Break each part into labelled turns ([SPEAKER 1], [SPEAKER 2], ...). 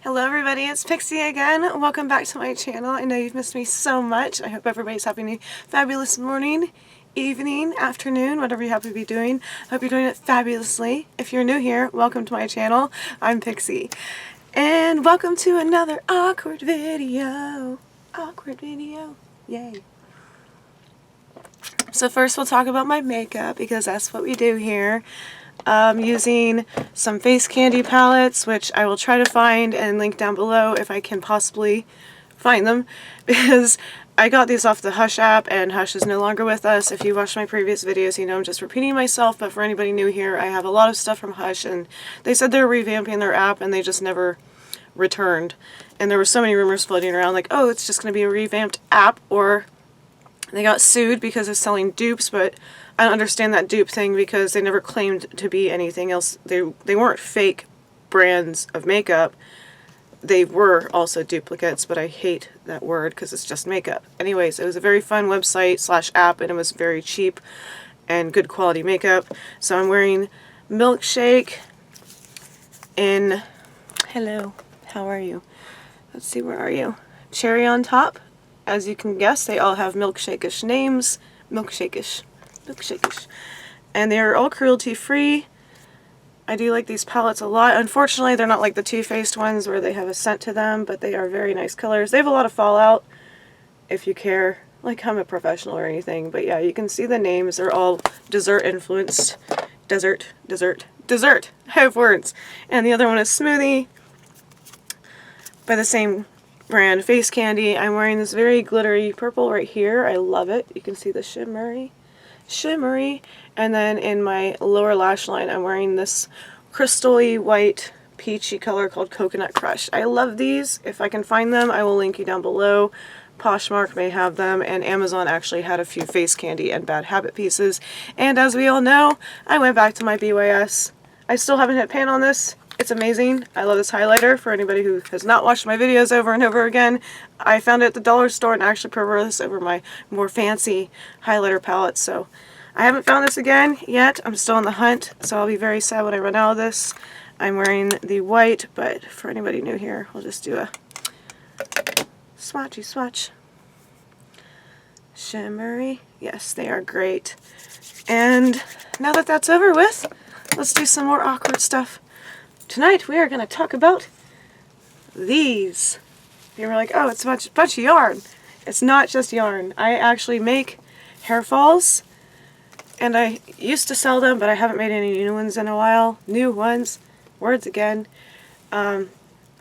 [SPEAKER 1] Hello everybody, it's Pixie again. Welcome back to my channel. I know you've missed me so much. I hope everybody's having a fabulous morning, evening, afternoon, whatever you happen to be doing. Hope you're doing it fabulously. If you're new here, welcome to my channel. I'm Pixie. And welcome to another awkward video. Awkward video. Yay. So first we'll talk about my makeup because that's what we do here. Using some face candy palettes, which I will try to find and link down below if I can possibly find them, because I got these off the Hush app and Hush is no longer with us. If you watched my previous videos, you know I'm just repeating myself, but for anybody new here, I have a lot of stuff from Hush, and they said they're revamping their app and they just never returned. And there were so many rumors floating around like, oh, it's just going to be a revamped app, or they got sued because of selling dupes, but I don't understand that dupe thing because they never claimed to be anything else. They weren't fake brands of makeup. They were also duplicates, but I hate that word because it's just makeup. Anyways, it was a very fun website / app, and it was very cheap and good quality makeup. So I'm wearing Milkshake in, hello, how are you? Let's see, where are you? Cherry on top. As you can guess, they all have milkshake-ish names. Milkshake-ish. Milkshake-ish. And they're all cruelty-free. I do like these palettes a lot. Unfortunately, they're not like the Too Faced ones where they have a scent to them, but they are very nice colors. They have a lot of fallout, if you care. Like, I'm a professional or anything. But yeah, you can see the names. They're all dessert-influenced. Dessert. I have words. And the other one is Smoothie by the same brand, Face Candy. I'm wearing this very glittery purple right here. I love it. You can see the shimmery. And then in my lower lash line, I'm wearing this crystal-y white peachy color called Coconut Crush. I love these. If I can find them, I will link you down below. Poshmark may have them, and Amazon actually had a few Face Candy and Bad Habit pieces. And as we all know, I went back to my BYS. I still haven't hit pan on this. It's amazing. I love this highlighter. For anybody who has not watched my videos over and over again, I found it at the dollar store and actually prefer this over my more fancy highlighter palettes. So I haven't found this again yet. I'm still on the hunt, so I'll be very sad when I run out of this. I'm wearing the white, but for anybody new here, we'll just do a swatchy swatch. Shimmery. Yes, they are great. And now that that's over with, let's do some more awkward stuff. Tonight we are going to talk about these. You were like, oh, it's a bunch of yarn. It's not just yarn. I actually make hair falls, and I used to sell them, but I haven't made any new ones in a while. New ones. Words again.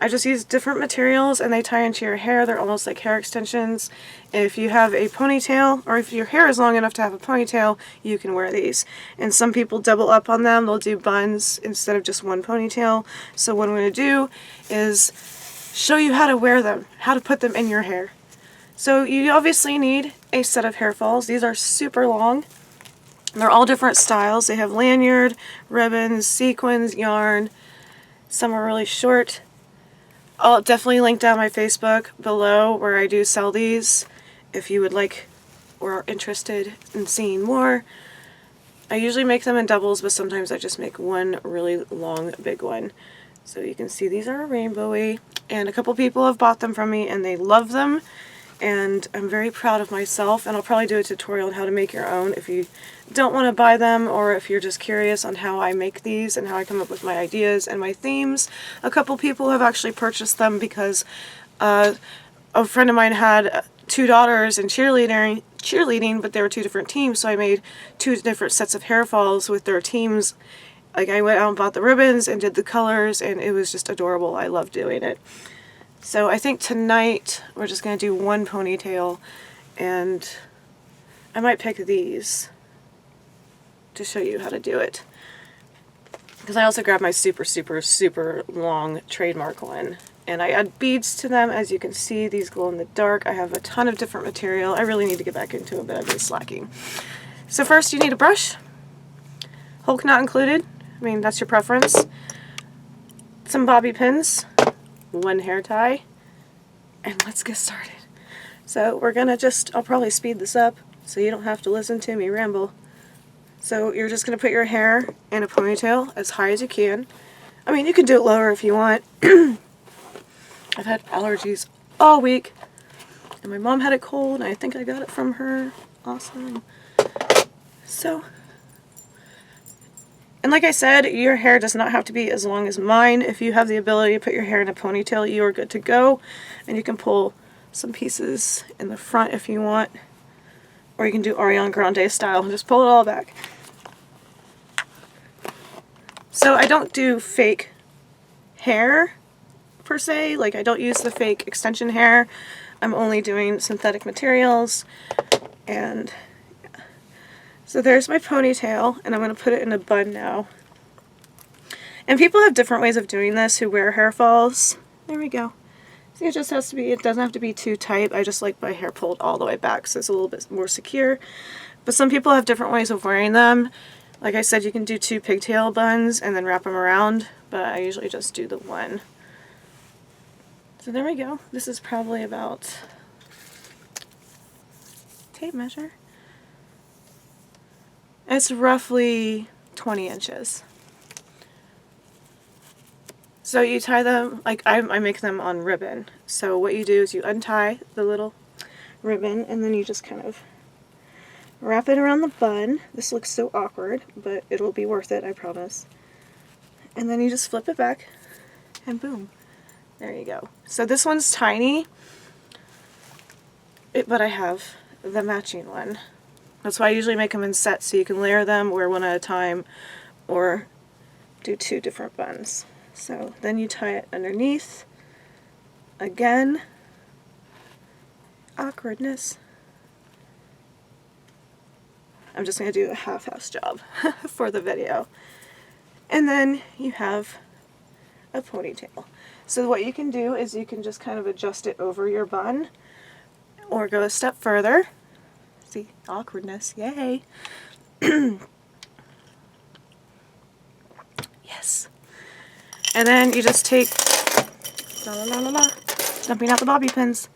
[SPEAKER 1] I just use different materials and they tie into your hair. They're almost like hair extensions. If you have a ponytail, or if your hair is long enough to have a ponytail, you can wear these. And some people double up on them. They'll do buns instead of just one ponytail. So what I'm going to do is show you how to wear them, how to put them in your hair. So you obviously need a set of hair falls. These are super long. They're all different styles. They have lanyard, ribbons, sequins, yarn. Some are really short. I'll definitely link down my Facebook below where I do sell these if you would like or are interested in seeing more. I usually make them in doubles, but sometimes I just make one really long, big one. So you can see these are rainbowy, and a couple people have bought them from me and they love them, and I'm very proud of myself, and I'll probably do a tutorial on how to make your own if you don't want to buy them, or if you're just curious on how I make these and how I come up with my ideas and my themes. A couple people have actually purchased them because a friend of mine had 2 daughters in cheerleading, but they were 2 different teams, so I made 2 different sets of hair falls with their teams. Like, I went out and bought the ribbons and did the colors, and it was just adorable. I love doing it. So I think tonight we're just going to do one ponytail, and I might pick these to show you how to do it. Because I also grabbed my super long trademark one, and I add beads to them. As you can see, these glow in the dark. I have a ton of different material. I really need to get back into it, but I've been slacking. So first you need a brush, Hulk not included. I mean, that's your preference. Some bobby pins, 1 hair tie, and let's get started. So we're gonna I'll probably speed this up so you don't have to listen to me ramble. So you're just gonna put your hair in a ponytail as high as you can. I mean, you can do it lower if you want. I've had allergies all week, and my mom had a cold, and I think I got it from her. Awesome. So, and like I said, your hair does not have to be as long as mine. If you have the ability to put your hair in a ponytail, you are good to go. And you can pull some pieces in the front if you want. Or you can do Ariana Grande style and just pull it all back. So I don't do fake hair per se. Like, I don't use the fake extension hair. I'm only doing synthetic materials. And yeah. So there's my ponytail, and I'm going to put it in a bun now. And people have different ways of doing this who wear hair falls. There we go. See, it just has to be, it doesn't have to be too tight. I just like my hair pulled all the way back so it's a little bit more secure. But some people have different ways of wearing them. Like I said, you can do 2 pigtail buns and then wrap them around, but I usually just do the one. So there we go. This is probably about, tape measure. It's roughly 20 inches. So you tie them, like I make them on ribbon. So what you do is you untie the little ribbon and then you just kind of wrap it around the bun. This looks so awkward, but it'll be worth it, I promise. And then you just flip it back and boom. There you go. So this one's tiny, but I have the matching one. That's why I usually make them in sets so you can layer them, wear one at a time, or do 2 different buns. So then you tie it underneath. Again, awkwardness. I'm just going to do a half-ass job for the video. And then you have a ponytail. So what you can do is you can just kind of adjust it over your bun or go a step further. See, awkwardness, yay. Yes. And then you just take, dumping out the bobby pins.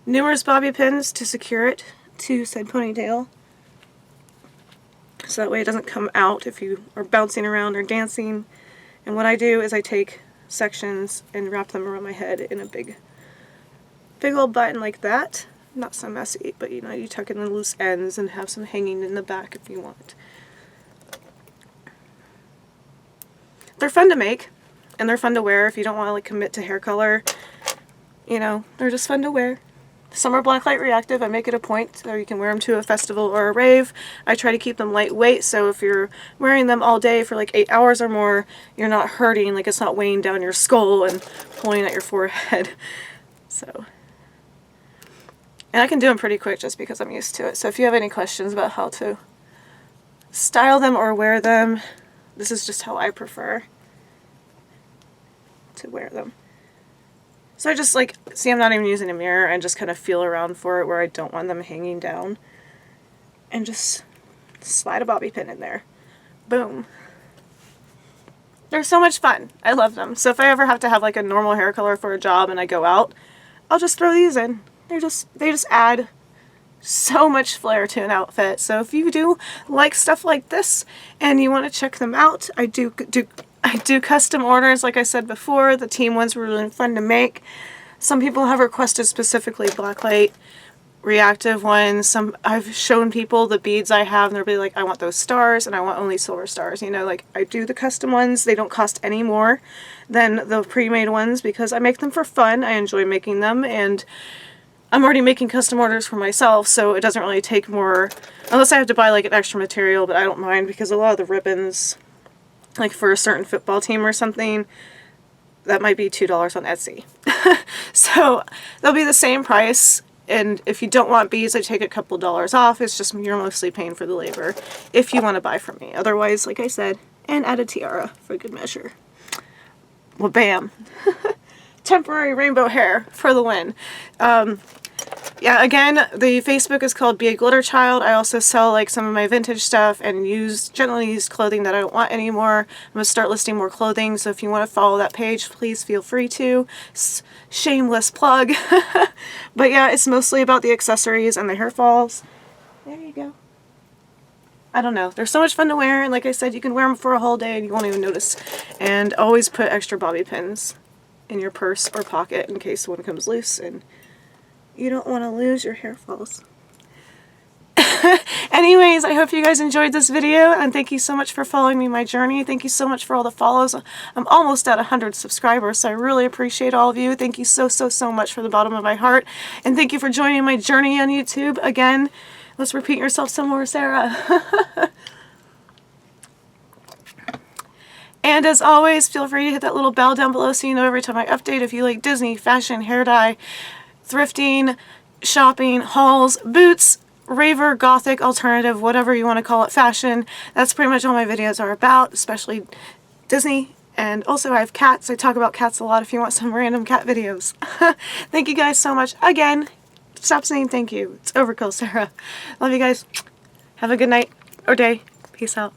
[SPEAKER 1] Numerous bobby pins to secure it to said ponytail. So that way it doesn't come out if you are bouncing around or dancing. And what I do is I take sections and wrap them around my head in a big old button like that. Not so messy, but you know, you tuck in the loose ends and have some hanging in the back if you want. They're fun to make, and they're fun to wear if you don't want to like commit to hair color. You know, they're just fun to wear. Some are blacklight reactive. I make it a point so you can wear them to a festival or a rave. I try to keep them lightweight, so if you're wearing them all day for like 8 hours or more, you're not hurting, like it's not weighing down your skull and pulling at your forehead. So, and I can do them pretty quick just because I'm used to it. So if you have any questions about how to style them or wear them, this is just how I prefer to wear them. So I just like, see, I'm not even using a mirror and just kind of feel around for it where I don't want them hanging down. And just slide a bobby pin in there. Boom. They're so much fun. I love them. So if I ever have to have like a normal hair color for a job and I go out, I'll just throw these in. They just add so much flair to an outfit. So if you do like stuff like this and you want to check them out, I do custom orders, like I said before. The team ones were really fun to make. Some people have requested specifically blacklight reactive ones. I've shown people the beads I have and they'll be like, I want those stars and I want only silver stars. You know, like I do the custom ones. They don't cost any more than the pre-made ones because I make them for fun. I enjoy making them, and I'm already making custom orders for myself, so it doesn't really take more, unless I have to buy like an extra material, but I don't mind because a lot of the ribbons, like for a certain football team or something, that might be $2 on Etsy. So they'll be the same price, and if you don't want beads, I take a couple dollars off. It's just you're mostly paying for the labor if you want to buy from me. Otherwise, like I said, and add a tiara for good measure. Well, bam. Temporary rainbow hair for the win. Yeah, again, the Facebook is called Be a Glitter Child. I also sell like some of my vintage stuff and generally used clothing that I don't want anymore. I'm going to start listing more clothing, so if you want to follow that page, please feel free to. Shameless plug. But yeah, it's mostly about the accessories and the hair falls. There you go. I don't know. They're so much fun to wear, and like I said, you can wear them for a whole day and you won't even notice. And always put extra bobby pins in your purse or pocket in case one comes loose and you don't want to lose your hair falls. Anyways, I hope you guys enjoyed this video, and thank you so much for following me my journey. Thank you so much for all the follows. I'm almost at 100 subscribers, so I really appreciate all of you. Thank you so much from the bottom of my heart, and thank you for joining my journey on YouTube. Again, let's repeat yourself some more, Sarah. And as always, feel free to hit that little bell down below so you know every time I update. If you like Disney, fashion, hair dye, thrifting, shopping, hauls, boots, raver, gothic, alternative, whatever you want to call it, fashion. That's pretty much all my videos are about, especially Disney. And also I have cats. I talk about cats a lot if you want some random cat videos. Thank you guys so much. Again, stop saying thank you. It's overkill, Sarah. Love you guys. Have a good night or day. Peace out.